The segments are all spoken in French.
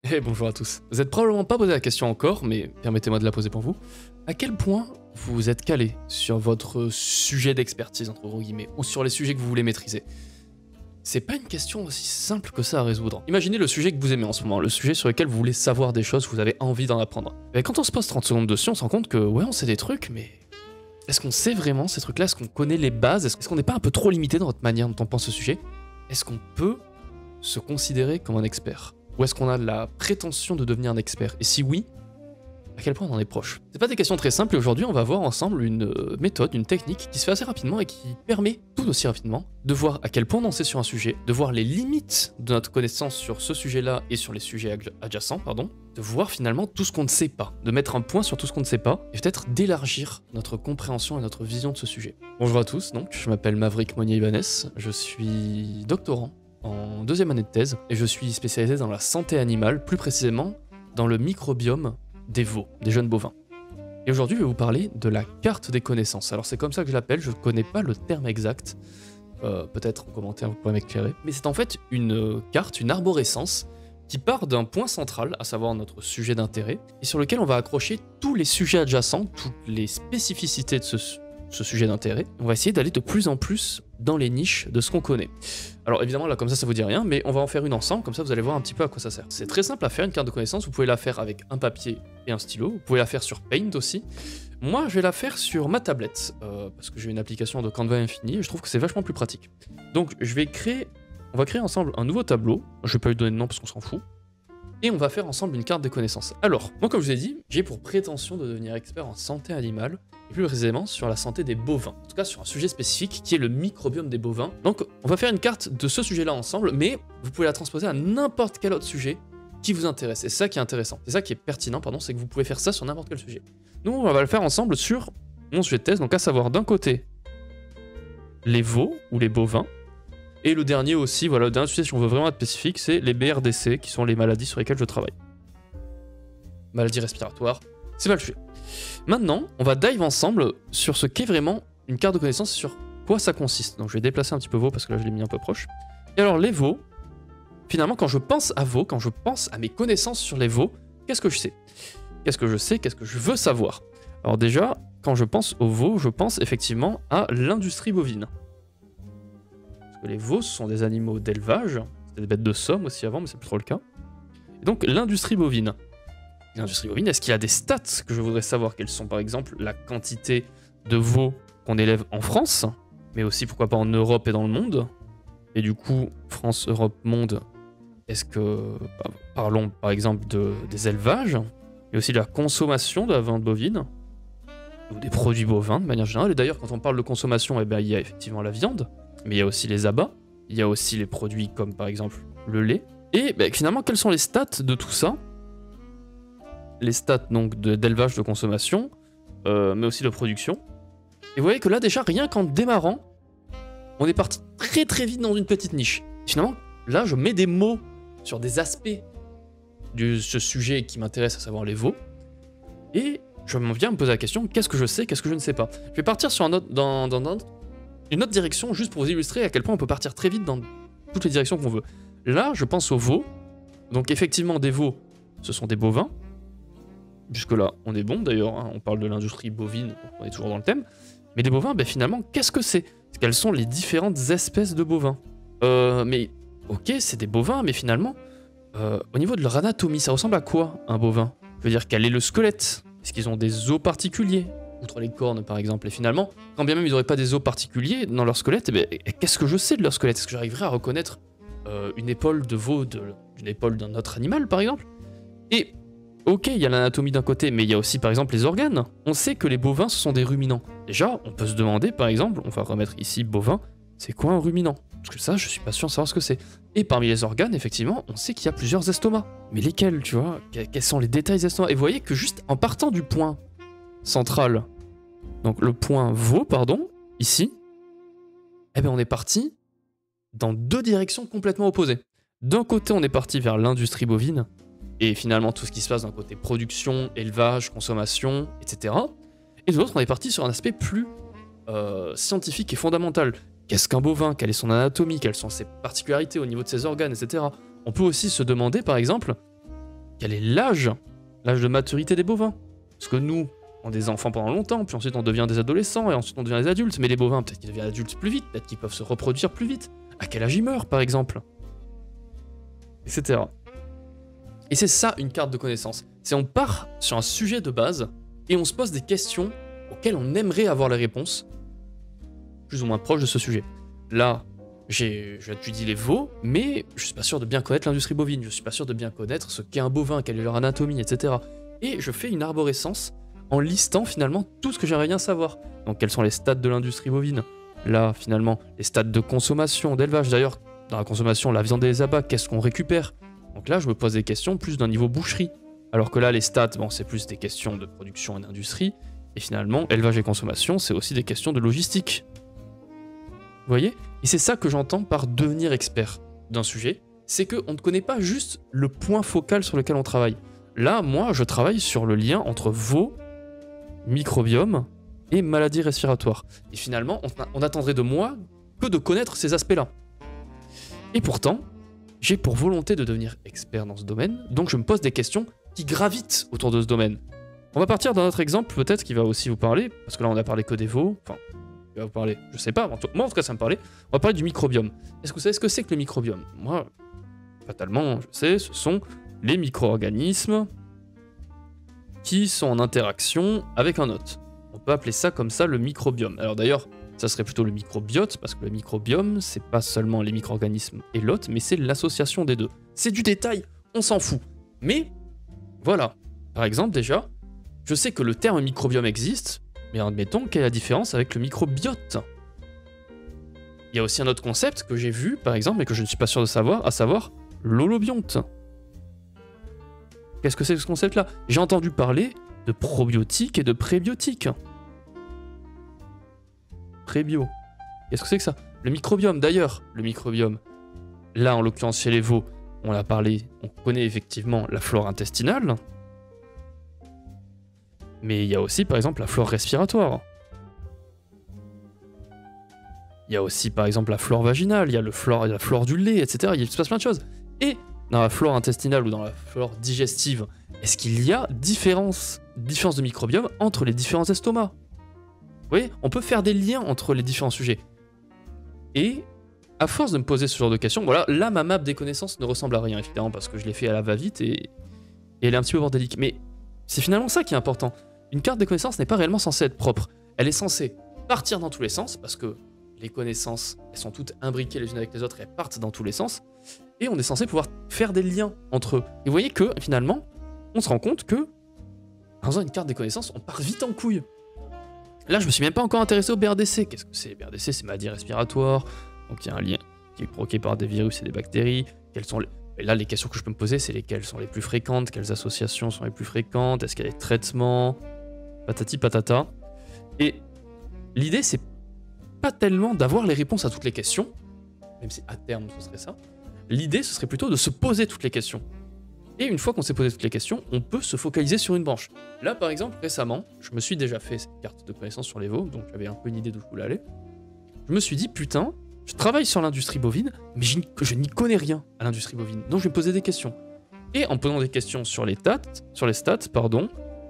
Et bonjour à tous. Vous êtes probablement pas posé la question encore, mais permettez-moi de la poser pour vous. À quel point vous êtes calé sur votre sujet d'expertise, entre gros guillemets, ou sur les sujets que vous voulez maîtriser? C'est pas une question aussi simple que ça à résoudre. Imaginez le sujet que vous aimez en ce moment, le sujet sur lequel vous voulez savoir des choses, vous avez envie d'en apprendre. Et quand on se pose 30 secondes dessus, on se rend compte que ouais, on sait des trucs, mais est-ce qu'on sait vraiment ces trucs-là? Est-ce qu'on connaît les bases? Est-ce qu'on n'est pas un peu trop limité dans notre manière dont on pense ce sujet? Est-ce qu'on peut se considérer comme un expert? Ou est-ce qu'on a la prétention de devenir un expert? Et si oui, à quel point on en est proche? C'est pas des questions très simples et aujourd'hui on va voir ensemble une méthode, une technique qui se fait assez rapidement et qui permet tout aussi rapidement de voir à quel point on en sait sur un sujet, de voir les limites de notre connaissance sur ce sujet-là et sur les sujets adjacents, pardon, de voir finalement tout ce qu'on ne sait pas, de mettre un point sur tout ce qu'on ne sait pas et peut-être d'élargir notre compréhension et notre vision de ce sujet. Bonjour à tous, donc je m'appelle Maverick Monnier-Ibanez, je suis doctorant en deuxième année de thèse et je suis spécialisé dans la santé animale, plus précisément dans le microbiome des veaux, des jeunes bovins. Et aujourd'hui, je vais vous parler de la carte des connaissances. Alors c'est comme ça que je l'appelle, je ne connais pas le terme exact, peut-être en commentaire vous pourrez m'éclairer, mais c'est en fait une carte, une arborescence, qui part d'un point central, à savoir notre sujet d'intérêt, et sur lequel on va accrocher tous les sujets adjacents, toutes les spécificités de ce sujet d'intérêt. On va essayer d'aller de plus en plus dans les niches de ce qu'on connaît. Alors évidemment là comme ça vous dit rien, mais on va en faire une ensemble, comme ça vous allez voir un petit peu à quoi ça sert. C'est très simple à faire une carte de connaissances, vous pouvez la faire avec un papier et un stylo, vous pouvez la faire sur Paint aussi. Moi je vais la faire sur ma tablette, parce que j'ai une application de Canva Infini et je trouve que c'est vachement plus pratique. Donc on va créer ensemble un nouveau tableau, je vais pas lui donner de nom parce qu'on s'en fout, et on va faire ensemble une carte des connaissances. Alors, moi comme je vous ai dit, j'ai pour prétention de devenir expert en santé animale, et plus précisément sur la santé des bovins. En tout cas sur un sujet spécifique qui est le microbiome des bovins. Donc on va faire une carte de ce sujet-là ensemble, mais vous pouvez la transposer à n'importe quel autre sujet qui vous intéresse. Et c'est ça qui est intéressant, c'est ça qui est pertinent, pardon, c'est que vous pouvez faire ça sur n'importe quel sujet. Nous on va le faire ensemble sur mon sujet de thèse, donc à savoir d'un côté les veaux ou les bovins, et le dernier aussi, voilà, le dernier sujet si on veut vraiment être spécifique, c'est les BRDC, qui sont les maladies sur lesquelles je travaille. Maladies respiratoires, c'est pas le sujet. Maintenant, on va dive ensemble sur ce qu'est vraiment une carte de connaissance, sur quoi ça consiste. Donc je vais déplacer un petit peu veaux parce que là je l'ai mis un peu proche. Et alors les veaux, finalement quand je pense à veaux, quand je pense à mes connaissances sur les veaux, qu'est-ce que je sais? Qu'est-ce que je sais? Qu'est-ce que je veux savoir? Alors déjà, quand je pense aux veaux, je pense effectivement à l'industrie bovine. Parce que les veaux, ce sont des animaux d'élevage, c'était des bêtes de somme aussi avant, mais c'est plus trop le cas. Et donc l'industrie bovine. L'industrie bovine, est-ce qu'il y a des stats que je voudrais savoir? Quelles sont par exemple la quantité de veaux qu'on élève en France, mais aussi pourquoi pas en Europe et dans le monde? Et du coup, France, Europe, monde, est-ce que... parlons par exemple des élevages, mais aussi de la consommation de la viande bovine, ou des produits bovins de manière générale. Et d'ailleurs, quand on parle de consommation, eh ben, il y a effectivement la viande, mais il y a aussi les abats, il y a aussi les produits comme par exemple le lait. Et ben, finalement, quels sont les stats de tout ça? Les stats donc d'élevage, de consommation, mais aussi de production. Et vous voyez que là déjà, rien qu'en démarrant, on est parti très très vite dans une petite niche. Finalement, là je mets des mots sur des aspects de ce sujet qui m'intéresse, à savoir les veaux, et je viens me poser la question, qu'est-ce que je sais, qu'est-ce que je ne sais pas? Je vais partir sur une autre direction, juste pour vous illustrer à quel point on peut partir très vite dans toutes les directions qu'on veut. Là, je pense aux veaux, donc effectivement des veaux, ce sont des bovins. Jusque-là, on est bon d'ailleurs, hein, on parle de l'industrie bovine, donc on est toujours dans le thème. Mais les bovins, ben, finalement, qu'est-ce que c'est? Quelles sont les différentes espèces de bovins? Mais ok, c'est des bovins, mais finalement, au niveau de leur anatomie, ça ressemble à quoi un bovin? Je veux dire, quel est le squelette? Est-ce qu'ils ont des os particuliers? Outre les cornes par exemple, et finalement, quand bien même ils n'auraient pas des os particuliers dans leur squelette, eh ben, qu'est-ce que je sais de leur squelette? Est-ce que j'arriverai à reconnaître une épaule de veau d'une épaule d'un autre animal par exemple? Et ok, il y a l'anatomie d'un côté, mais il y a aussi par exemple les organes. On sait que les bovins, ce sont des ruminants. Déjà, on peut se demander par exemple, on va remettre ici bovin, c'est quoi un ruminant? Parce que ça, je suis pas sûr de savoir ce que c'est. Et parmi les organes, effectivement, on sait qu'il y a plusieurs estomacs. Mais lesquels, tu vois? Quels sont les détails des estomacs? Et vous voyez que juste en partant du point central, donc le point veau, pardon, ici, eh ben on est parti dans deux directions complètement opposées. D'un côté, on est parti vers l'industrie bovine, et finalement tout ce qui se passe d'un côté production, élevage, consommation, etc. Et de l'autre, on est parti sur un aspect plus scientifique et fondamental. Qu'est-ce qu'un bovin? Quelle est son anatomie? Quelles sont ses particularités au niveau de ses organes, etc. On peut aussi se demander, par exemple, quel est l'âge de maturité des bovins. Parce que nous, on est des enfants pendant longtemps, puis ensuite on devient des adolescents, et ensuite on devient des adultes. Mais les bovins, peut-être qu'ils deviennent adultes plus vite, peut-être qu'ils peuvent se reproduire plus vite. À quel âge ils meurent, par exemple, etc. Et c'est ça une carte de connaissance. C'est on part sur un sujet de base, et on se pose des questions auxquelles on aimerait avoir les réponses, plus ou moins proches de ce sujet. Là, j'étudie les veaux, mais je suis pas sûr de bien connaître l'industrie bovine, je suis pas sûr de bien connaître ce qu'est un bovin, quelle est leur anatomie, etc. Et je fais une arborescence en listant finalement tout ce que j'aimerais bien savoir. Donc quels sont les stades de l'industrie bovine? Là, finalement, les stades de consommation, d'élevage. D'ailleurs, dans la consommation, la viande et les abats, qu'est-ce qu'on récupère? Donc là, je me pose des questions plus d'un niveau boucherie. Alors que là, les stats, bon, c'est plus des questions de production et d'industrie. Et finalement, élevage et consommation, c'est aussi des questions de logistique. Vous voyez? Et c'est ça que j'entends par devenir expert d'un sujet, c'est qu'on ne connaît pas juste le point focal sur lequel on travaille. Là, moi, je travaille sur le lien entre veaux, microbiome et maladies respiratoires. Et finalement, on attendrait de moi que de connaître ces aspects-là. Et pourtant, j'ai pour volonté de devenir expert dans ce domaine, donc je me pose des questions qui gravitent autour de ce domaine. On va partir d'un autre exemple, peut-être, qui va aussi vous parler, parce que là, on a parlé que des veaux, enfin... va vous parler, je sais pas, moi en tout cas ça me parlait, on va parler du microbiome. Est-ce que vous savez ce que c'est que le microbiome? Moi, fatalement, je sais, ce sont les micro-organismes qui sont en interaction avec un hôte. On peut appeler ça comme ça le microbiome. Alors d'ailleurs, ça serait plutôt le microbiote, parce que le microbiome, c'est pas seulement les micro-organismes et l'hôte, mais c'est l'association des deux. C'est du détail, on s'en fout. Mais, voilà. Par exemple, déjà, je sais que le terme microbiome existe, mais admettons, quelle est la différence avec le microbiote? Il y a aussi un autre concept que j'ai vu, par exemple, mais que je ne suis pas sûr de savoir, à savoir l'holobionte. Qu'est-ce que c'est que ce concept-là? J'ai entendu parler de probiotiques et de prébiotiques. Prébio. Qu'est-ce que c'est que ça? Le microbiome, d'ailleurs, le microbiome. Là, en l'occurrence, chez les veaux, on l'a parlé, on connaît effectivement la flore intestinale. Mais il y a aussi, par exemple, la flore respiratoire. Il y a aussi, par exemple, la flore vaginale, il y a la flore du lait, etc. Il se passe plein de choses. Et dans la flore intestinale ou dans la flore digestive, est-ce qu'il y a différence de microbiome entre les différents estomacs? Vous voyez, on peut faire des liens entre les différents sujets. Et à force de me poser ce genre de questions, voilà, là, ma map des connaissances ne ressemble à rien, évidemment, parce que je l'ai fait à la va-vite et elle est un petit peu bordélique. Mais c'est finalement ça qui est important. Une carte des connaissances n'est pas réellement censée être propre. Elle est censée partir dans tous les sens, parce que les connaissances, elles sont toutes imbriquées les unes avec les autres et elles partent dans tous les sens. Et on est censé pouvoir faire des liens entre eux. Et vous voyez que, finalement, on se rend compte que, en faisant une carte des connaissances, on part vite en couille. Là, je me suis même pas encore intéressé au BRDC. Qu'est-ce que c'est? BRDC, c'est maladie respiratoire. Donc il y a un lien qui est provoqué par des virus et des bactéries. Quelles sont les... Et là, les questions que je peux me poser, c'est lesquelles sont les plus fréquentes, quelles associations sont les plus fréquentes, est-ce qu'il y a des traitements, patati patata. Et l'idée, c'est pas tellement d'avoir les réponses à toutes les questions, même si à terme ce serait ça. L'idée, ce serait plutôt de se poser toutes les questions. Et une fois qu'on s'est posé toutes les questions, on peut se focaliser sur une branche. Là, par exemple, récemment, je me suis déjà fait cette carte de connaissance sur les veaux, donc j'avais un peu une idée d'où je voulais aller. Je me suis dit, putain, je travaille sur l'industrie bovine, mais je n'y connais rien à l'industrie bovine, donc je vais me poser des questions. Et en posant des questions sur les stats,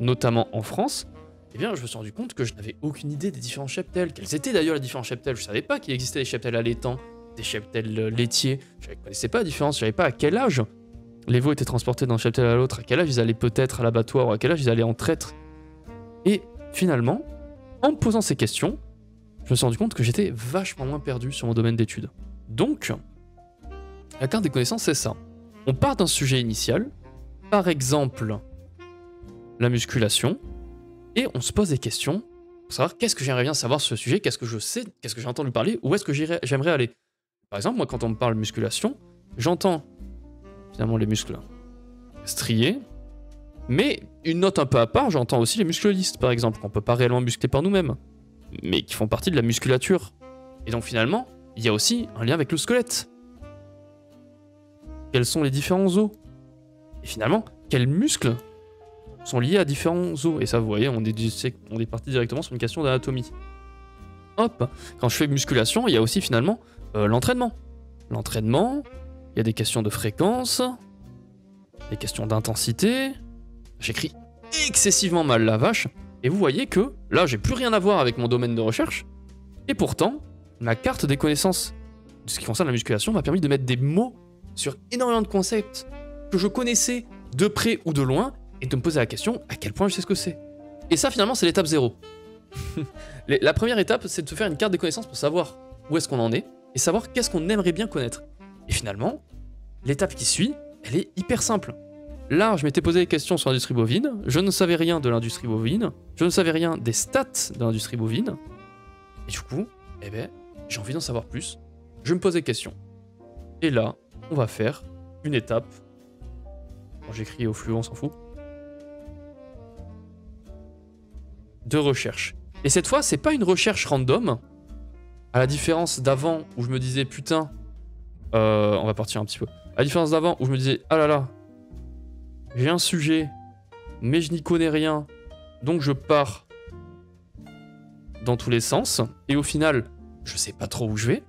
notamment en France, eh bien, je me suis rendu compte que je n'avais aucune idée des différents cheptels. Quels étaient d'ailleurs les différents cheptels? Je ne savais pas qu'il existait des cheptels allaitants, des cheptels laitiers. Je ne connaissais pas la différence, je ne savais pas à quel âge les veaux étaient transportés d'un cheptel à l'autre, à quel âge ils allaient peut-être à l'abattoir, ou à quel âge ils allaient en traître. Et finalement, en me posant ces questions, je me suis rendu compte que j'étais vachement moins perdu sur mon domaine d'études. Donc, la carte des connaissances, c'est ça. On part d'un sujet initial, par exemple, la musculation, et on se pose des questions pour savoir qu'est-ce que j'aimerais bien savoir sur ce sujet, qu'est-ce que je sais, qu'est-ce que j'ai entendu parler, où est-ce que j'aimerais aller. Par exemple, moi, quand on me parle musculation, j'entends finalement les muscles striés, mais une note un peu à part, j'entends aussi les muscles lisses, par exemple, qu'on peut pas réellement muscler par nous-mêmes, mais qui font partie de la musculature. Et donc finalement, il y a aussi un lien avec le squelette. Quels sont les différents os? Et finalement, quels muscles sont liés à différents os? Et ça, vous voyez, on est parti directement sur une question d'anatomie. Hop, quand je fais musculation, il y a aussi finalement l'entraînement. L'entraînement, il y a des questions de fréquence, les questions d'intensité. J'écris excessivement mal la vache. Et vous voyez que là, j'ai plus rien à voir avec mon domaine de recherche. Et pourtant, ma carte des connaissances de ce qui concerne la musculation m'a permis de mettre des mots sur énormément de concepts que je connaissais de près ou de loin et de me poser la question à quel point je sais ce que c'est. Et ça, finalement, c'est l'étape 0. La première étape, c'est de se faire une carte des connaissances pour savoir où est-ce qu'on en est et savoir qu'est-ce qu'on aimerait bien connaître. Et finalement, l'étape qui suit, elle est hyper simple. Là, je m'étais posé des questions sur l'industrie bovine, je ne savais rien de l'industrie bovine, je ne savais rien des stats de l'industrie bovine, et du coup, eh ben, j'ai envie d'en savoir plus, je me pose des questions. Et là, on va faire une étape. Bon, j'écris au fluo, on s'en fout. De recherche. Et cette fois, c'est pas une recherche random, à la différence d'avant où je me disais putain, on va partir un petit peu. À la différence d'avant où je me disais ah là là, j'ai un sujet, mais je n'y connais rien, donc je pars dans tous les sens, et au final, je sais pas trop où je vais.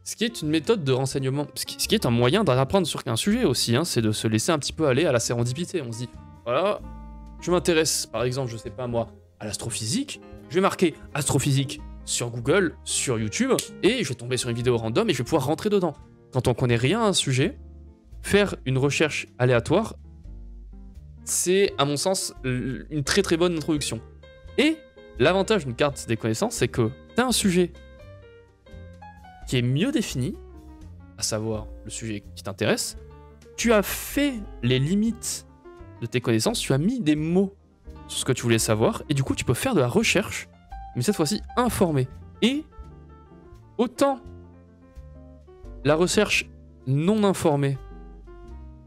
Ce qui est une méthode de renseignement, ce qui est un moyen d'apprendre sur un sujet aussi, hein, c'est de se laisser un petit peu aller à la sérendipité. On se dit, voilà, je m'intéresse, par exemple, je sais pas moi, à l'astrophysique, je vais marquer astrophysique sur Google, sur YouTube, et je vais tomber sur une vidéo random et je vais pouvoir rentrer dedans. Quand on connaît rien à un sujet, faire une recherche aléatoire, c'est, à mon sens, une très très bonne introduction. Et l'avantage d'une carte des connaissances, c'est que tu as un sujet qui est mieux défini, à savoir le sujet qui t'intéresse, tu as fait les limites de tes connaissances, tu as mis des mots sur ce que tu voulais savoir, et du coup tu peux faire de la recherche, mais cette fois-ci informée. Et autant la recherche non informée,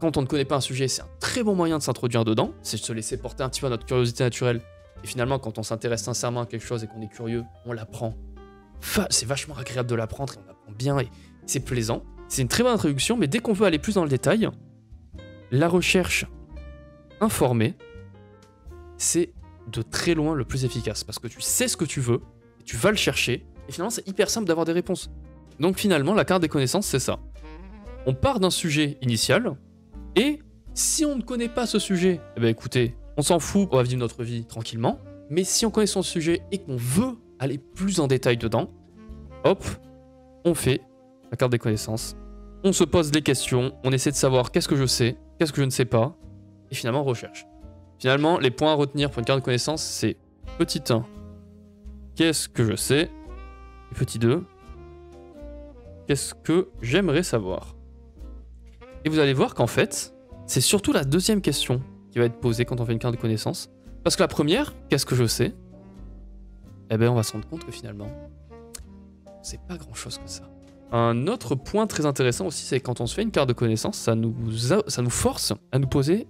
quand on ne connaît pas un sujet, c'est un très bon moyen de s'introduire dedans, c'est de se laisser porter un petit peu à notre curiosité naturelle, et finalement quand on s'intéresse sincèrement à quelque chose et qu'on est curieux, on l'apprend. C'est vachement agréable de l'apprendre, et on apprend bien, et c'est plaisant. C'est une très bonne introduction, mais dès qu'on veut aller plus dans le détail, la recherche informée, c'est de très loin le plus efficace, parce que tu sais ce que tu veux, et tu vas le chercher, et finalement c'est hyper simple d'avoir des réponses. Donc finalement, la carte des connaissances, c'est ça. On part d'un sujet initial, et si on ne connaît pas ce sujet, eh ben écoutez, on s'en fout, on va vivre notre vie tranquillement, mais si on connaît son sujet et qu'on veut aller plus en détail dedans, hop, on fait la carte des connaissances, on se pose des questions, on essaie de savoir qu'est-ce que je sais, qu'est-ce que je ne sais pas, et finalement on recherche. Finalement, les points à retenir pour une carte de connaissances, c'est petit 1, qu'est-ce que je sais, et petit 2, qu'est-ce que j'aimerais savoir. Et vous allez voir qu'en fait, c'est surtout la deuxième question qui va être posée quand on fait une carte de connaissances, parce que la première, qu'est-ce que je sais, eh ben on va se rendre compte que finalement, c'est pas grand-chose que ça. Un autre point très intéressant aussi, c'est que quand on se fait une carte de connaissances, ça nous force à nous poser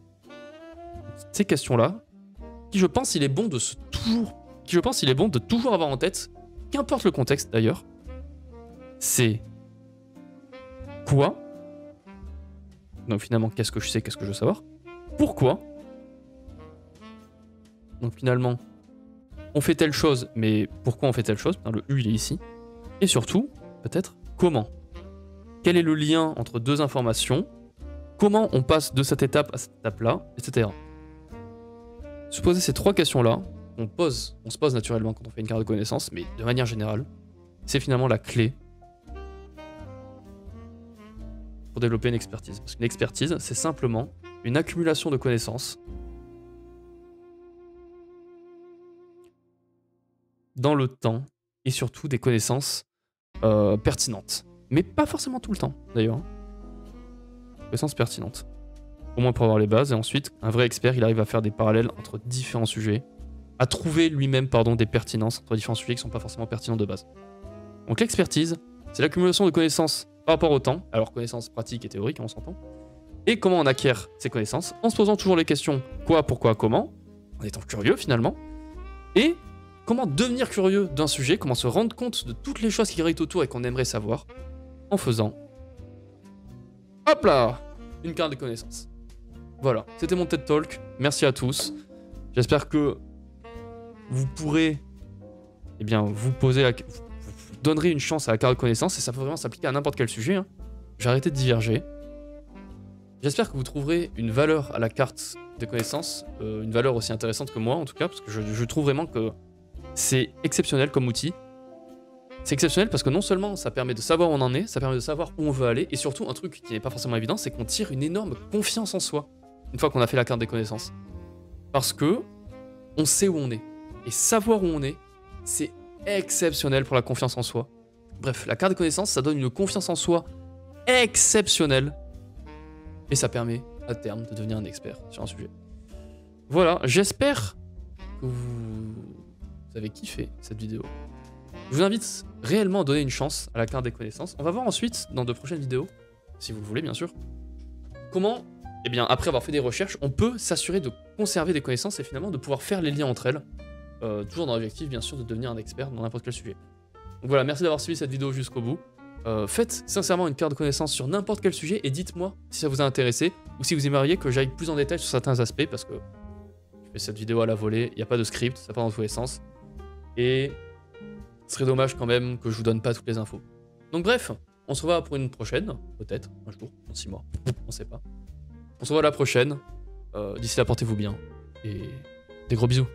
ces questions-là, qui je pense il est bon de toujours avoir en tête, qu'importe le contexte d'ailleurs. C'est quoi? Donc finalement, qu'est-ce que je sais, qu'est-ce que je veux savoir? Pourquoi? Donc finalement, on fait telle chose, mais pourquoi on fait telle chose? Le U, il est ici. Et surtout, peut-être, comment? Quel est le lien entre deux informations? Comment on passe de cette étape à cette étape-là, etc. Se poser ces trois questions-là, on se pose naturellement quand on fait une carte de connaissances, mais de manière générale, c'est finalement la clé pour développer une expertise. Parce qu'une expertise, c'est simplement une accumulation de connaissances dans le temps, et surtout des connaissances pertinentes. Mais pas forcément tout le temps, d'ailleurs. Connaissances pertinentes. Au moins pour avoir les bases, et ensuite, un vrai expert, il arrive à faire des parallèles entre différents sujets, à trouver lui-même, des pertinences entre différents sujets qui ne sont pas forcément pertinents de base. Donc l'expertise, c'est l'accumulation de connaissances par rapport au temps, alors connaissances pratiques et théoriques, on s'entend, et comment on acquiert ces connaissances, en se posant toujours les questions quoi, pourquoi, comment, en étant curieux finalement, et comment devenir curieux d'un sujet, comment se rendre compte de toutes les choses qui gravitent autour et qu'on aimerait savoir, en faisant, hop là, une carte de connaissances. Voilà, c'était mon TED Talk, merci à tous, j'espère que vous pourrez, vous donnerez une chance à la carte de connaissances, et ça peut vraiment s'appliquer à n'importe quel sujet, hein. J'ai arrêté de diverger. J'espère que vous trouverez une valeur à la carte des connaissances, une valeur aussi intéressante que moi en tout cas, parce que je trouve vraiment que c'est exceptionnel comme outil. C'est exceptionnel parce que non seulement ça permet de savoir où on en est, ça permet de savoir où on veut aller, et surtout un truc qui n'est pas forcément évident, c'est qu'on tire une énorme confiance en soi une fois qu'on a fait la carte des connaissances. Parce que on sait où on est. Et savoir où on est, c'est exceptionnel pour la confiance en soi. Bref, la carte des connaissances, ça donne une confiance en soi exceptionnelle. Et ça permet, à terme, de devenir un expert sur un sujet. Voilà, j'espère que vous avez kiffé cette vidéo. Je vous invite réellement à donner une chance à la carte des connaissances. On va voir ensuite, dans de prochaines vidéos, si vous le voulez bien sûr, comment, eh bien, après avoir fait des recherches, on peut s'assurer de conserver des connaissances et finalement de pouvoir faire les liens entre elles. Toujours dans l'objectif, bien sûr, de devenir un expert dans n'importe quel sujet. Donc voilà, merci d'avoir suivi cette vidéo jusqu'au bout. Faites sincèrement une carte de connaissances sur n'importe quel sujet et dites-moi si ça vous a intéressé ou si vous aimeriez que j'aille plus en détail sur certains aspects parce que je fais cette vidéo à la volée, il n'y a pas de script, ça part dans tous les sens. Et ce serait dommage quand même que je vous donne pas toutes les infos. Donc bref, on se revoit pour une prochaine, peut-être, un jour, dans 6 mois, on sait pas. On se revoit à la prochaine, d'ici là portez-vous bien et des gros bisous.